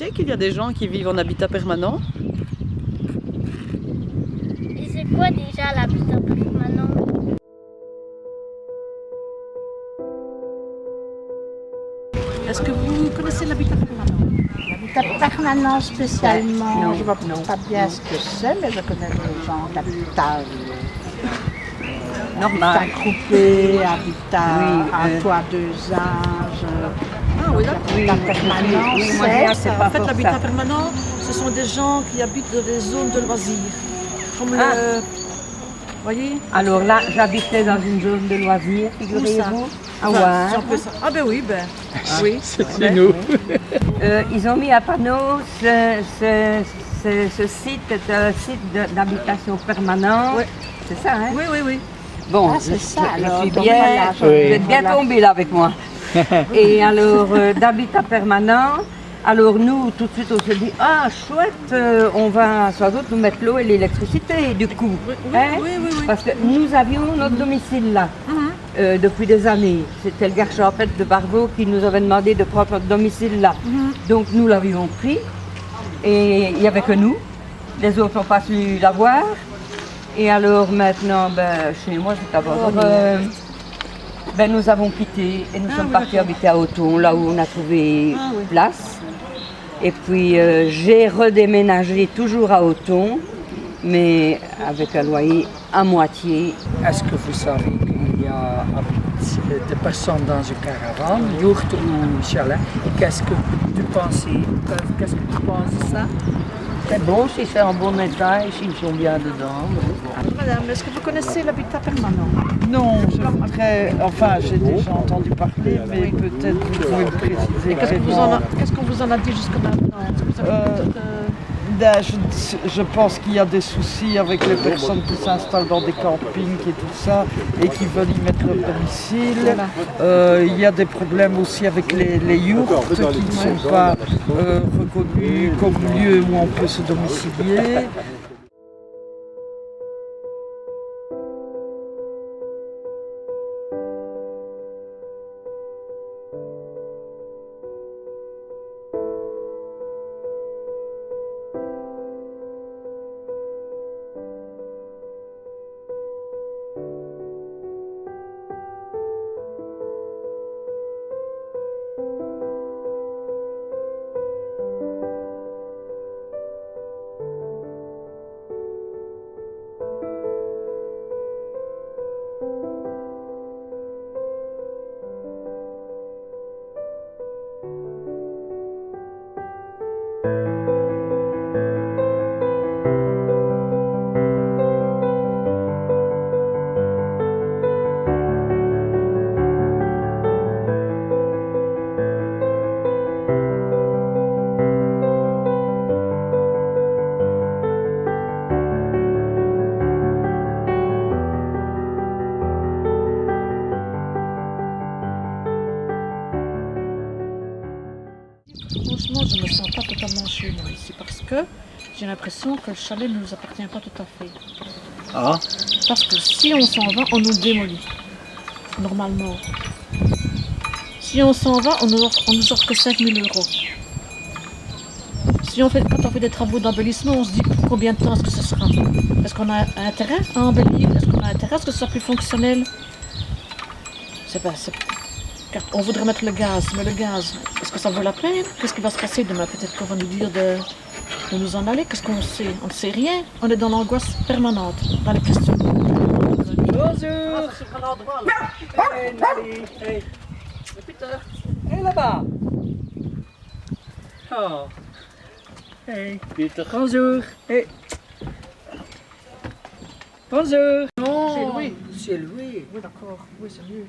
savez qu'il y a des gens qui vivent en habitat permanent? Et c'est quoi déjà l'habitat permanent? Est-ce que vous connaissez l'habitat permanent? L'habitat permanent spécialement, Non, je ne vois non. pas bien ce que c'est, mais je connais le genre d'habitat Normal. habitat groupé, habitat Oui, un toit, deux âges. Ah oui, d'accord. L'habitat permanent, oui, moi, c'est En pas fait, pour l'habitat ça. permanent, ce sont des gens qui habitent dans des zones de loisirs. Comme Ah. le... Voyez? Alors là, j'habitais dans une zone de loisirs, figurez-vous. À Enfin, Ouin. si on peut ça. Ah ben oui, oui. C'est nous. Ils ont mis à panneau ce site est un site d'habitation permanente. Ouais. C'est ça, hein? Oui, oui, oui. Bon, Ah, c'est ça, je alors, suis donc bien, voilà, vous êtes bien tombé là avec moi. Et alors, d'habitat permanent, alors nous, tout de suite, on se dit, ah, chouette, on va sans doute nous mettre l'eau et l'électricité, du coup. Oui, Hein? oui, oui, oui. Parce que nous avions notre domicile là, Mhm. depuis des années. C'était le garde champêtre de Barbeau qui nous avait demandé de prendre notre domicile là. Donc nous l'avions pris, et il n'y avait que nous. Les autres n'ont pas su l'avoir. Et alors maintenant, chez moi, c'est d'abord, nous avons quitté et nous sommes oui, partis d'accord. habiter à Auton, là où on a trouvé Ah, oui. place. Et puis j'ai redéménagé toujours à Auton, mais avec un loyer à moitié. Est-ce que vous savez qu'il y a des personnes dans une caravane, yourte ou chalet? Et qu'est-ce que tu penses de ça? C'est bon si c'est en bon état et s'ils sont bien dedans. Madame, est-ce que vous connaissez l'habitat permanent? Non, je voudrais, enfin j'ai déjà entendu parler, mais peut-être vous pouvez me préciser. Qu'est-ce qu'on vous en a dit jusqu'à maintenant? Est-ce que vous avez peut-être, Ben, je pense qu'il y a des soucis avec les personnes qui s'installent dans des campings et tout ça, et qui veulent y mettre leur domicile. Il y a des problèmes aussi avec les yourtes qui ne sont pas reconnus comme lieu où on peut se domicilier. franchement, je ne me sens pas totalement chez moi ici parce que j'ai l'impression que le chalet ne nous appartient pas tout à fait. Ah, Parce que si on s'en va, on nous démolit. Normalement. Si on s'en va, on nous offre que 5 000 €. Quand on fait des travaux d'embellissement, on se dit pour combien de temps est-ce que ce sera? Est-ce qu'on a intérêt à embellir? Est-ce qu'on a intérêt à ce que ce soit plus fonctionnel? Car on voudrait mettre le gaz, mais le gaz, est-ce que ça vaut la peine? Qu'est-ce qui va se passer demain? Peut-être qu'on va nous dire de nous en aller. Qu'est-ce qu'on sait? On ne sait rien. On est dans l'angoisse permanente, dans les questions. bonjour! Et là-bas. Oh, Hey, Peter. bonjour! Hey. Bonjour! C'est Louis. C'est Louis! Oui, d'accord. Oui, c'est mieux.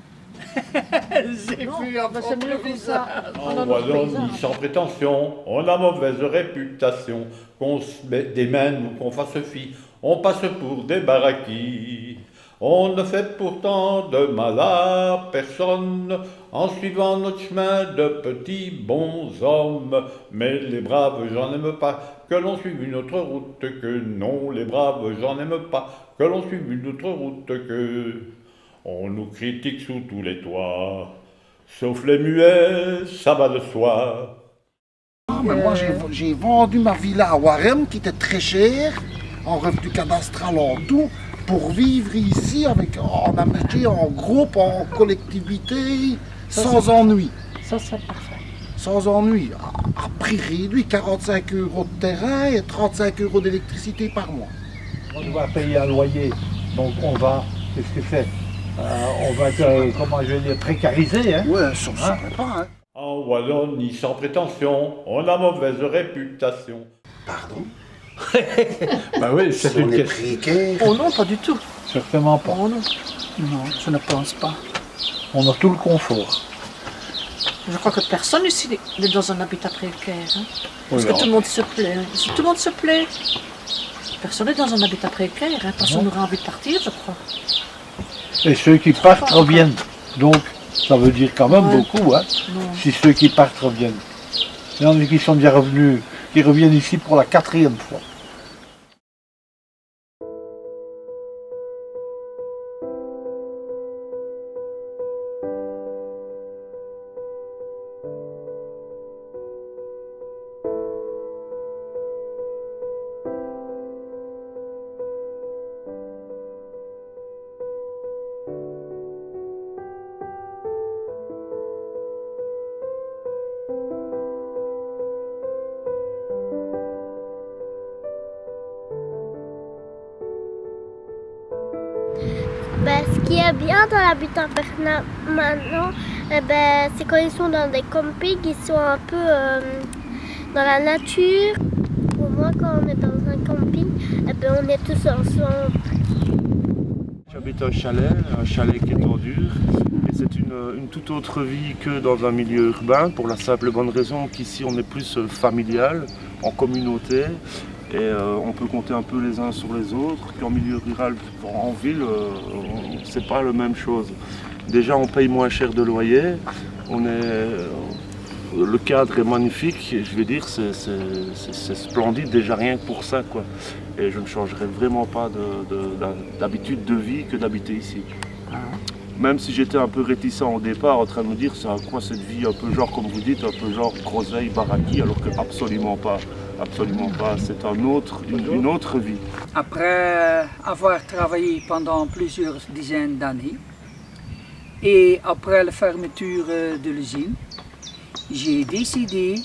J'ai Non, vu un bah, c'est mieux comme ça. On a En notre Wallonie, paysage. sans prétention, on a mauvaise réputation, qu'on se démène ou qu'on fasse fi, on passe pour des baraquis. On ne fait pourtant de mal à personne, en suivant notre chemin de petits bons hommes. Mais les braves gens n'aiment pas que l'on suive une autre route que non, les braves gens n'aiment pas que l'on suive une autre route que... On nous critique sous tous les toits, sauf les muets, ça va de soi. mais moi j'ai vendu ma villa à Warem qui était très chère, en revenu cadastral en tout, pour vivre ici en amitié, en groupe, en collectivité, sans ennui. Ça, c'est parfait. Sans ennui, à prix réduit, 45 € de terrain et 35 € d'électricité par mois. On doit payer un loyer, donc on va, qu'est-ce que c'est on va être, comment je vais dire, précarisé. Hein. Ouais, ça ne saurait pas. Hein. En Wallonie, sans prétention, on a mauvaise réputation. Pardon? Bah oui, c'est Si on une est question. précaire. Oh non, pas du tout. Certainement pas. Oh non. Non, je ne pense pas. On a tout le confort. Je crois que personne ici n'est dans un habitat précaire. Hein. Parce Oui, que non. tout le monde se plaît. Hein. Si tout le monde se plaît, personne n'est dans un habitat précaire. Hein. Personne n'aura envie de partir, je crois. Et ceux qui partent reviennent. Donc, ça veut dire quand même Ouais. beaucoup, hein, Non. si ceux qui partent reviennent. Il y en a qui sont déjà revenus, qui reviennent ici pour la 4e fois. Ben, ce qui est bien dans l'habitat permanent, c'est quand ils sont dans des campings, ils sont un peu dans la nature. Au moins, quand on est dans un camping, on est tous ensemble. J'habite un chalet qui est en dur. Et c'est une toute autre vie que dans un milieu urbain, pour la simple et bonne raison qu'ici on est plus familial, en communauté. Et on peut compter un peu les uns sur les autres, qu'en milieu rural, en ville, c'est pas la même chose. Déjà, on paye moins cher de loyer, le cadre est magnifique, et je veux dire, c'est splendide déjà rien que pour ça, quoi. Et je ne changerais vraiment pas d'habitude de vie que d'habiter ici. Même si j'étais un peu réticent au départ, en train de me dire, c'est à quoi cette vie un peu genre, comme vous dites, un peu genre groseille, baraki, alors que absolument pas. Absolument pas, c'est une autre vie. Après avoir travaillé pendant plusieurs dizaines d'années et après la fermeture de l'usine, j'ai décidé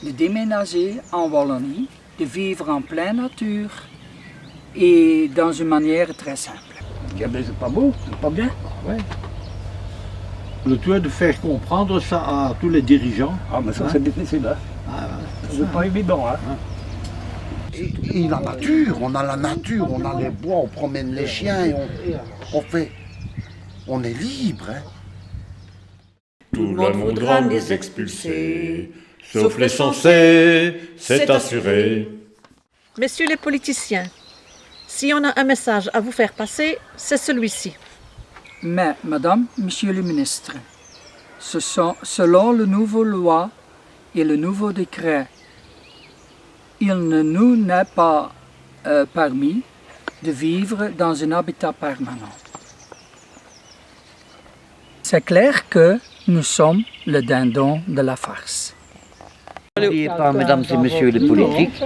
de déménager en Wallonie, de vivre en pleine nature et dans une manière très simple. C'est pas beau, c'est pas bien. Ouais. Le tout est de faire comprendre ça à tous les dirigeants. Ah, mais ça, c'est difficile. Hein. C'est pas évident. Hein. Et la nature, on a les bois, on promène les chiens et on est libre. Hein. Tout le monde voudra nous expulser, sauf les censés, c'est assuré. Messieurs les politiciens, si on a un message à vous faire passer, c'est celui-ci. Mais, madame, monsieur le ministre, selon le nouveau loi et le nouveau décret, il ne nous n'est pas permis de vivre dans un habitat permanent. C'est clair que nous sommes le dindon de la farce. N'oubliez pas, mesdames et messieurs les politiques,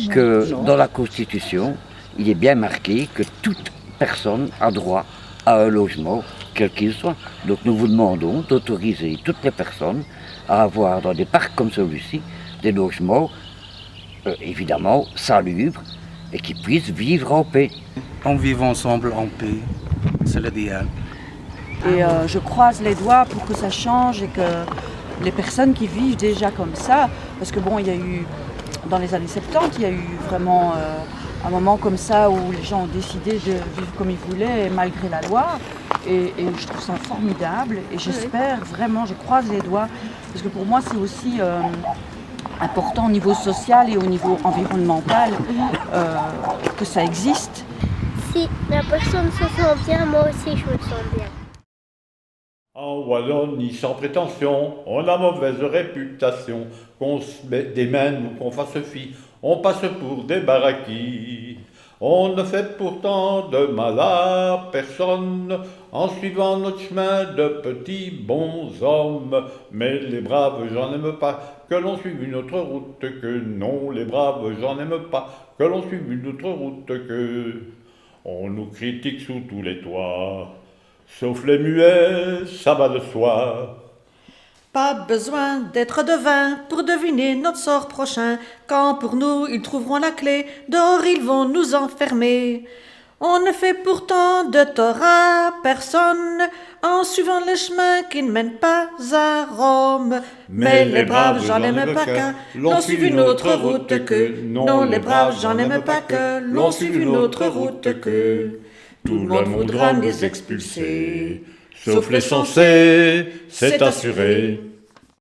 que dans la Constitution, il est bien marqué que toute personne a droit à un logement, quel qu'il soit. Donc nous vous demandons d'autoriser toutes les personnes à avoir dans des parcs comme celui-ci des logements, évidemment, salubres et qui puissent vivre en paix. On vit ensemble en paix, c'est l'idéal. Et je croise les doigts pour que ça change et que les personnes qui vivent déjà comme ça, parce que bon, il y a eu, dans les années 70, il y a eu vraiment un moment comme ça où les gens ont décidé de vivre comme ils voulaient malgré la loi. Et je trouve ça formidable et j'espère vraiment, je croise les doigts, parce que pour moi c'est aussi important au niveau social et au niveau environnemental que ça existe. Si la personne se sent bien, moi aussi je me sens bien. En Wallonie, sans prétention, on a mauvaise réputation, qu'on se démène ou qu'on fasse fi, on passe pour des baraquis. On ne fait pourtant de mal à personne, en suivant notre chemin de petits bons hommes. Mais les braves, j'en aime pas, que l'on suive une autre route que non, les braves gens n'aiment pas, que l'on suive une autre route que on nous critique sous tous les toits, sauf les muets, ça va de soi. Pas besoin d'être devin pour deviner notre sort prochain, quand pour nous ils trouveront la clé, dehors ils vont nous enfermer. On ne fait pourtant de tort à personne en suivant les chemins qui ne mènent pas à Rome. Mais les braves gens n'aiment pas que l'on suive une autre route que non, les braves gens n'aiment pas que l'on suive une autre route que tout le monde voudra les expulser, sauf les censés, c'est assuré.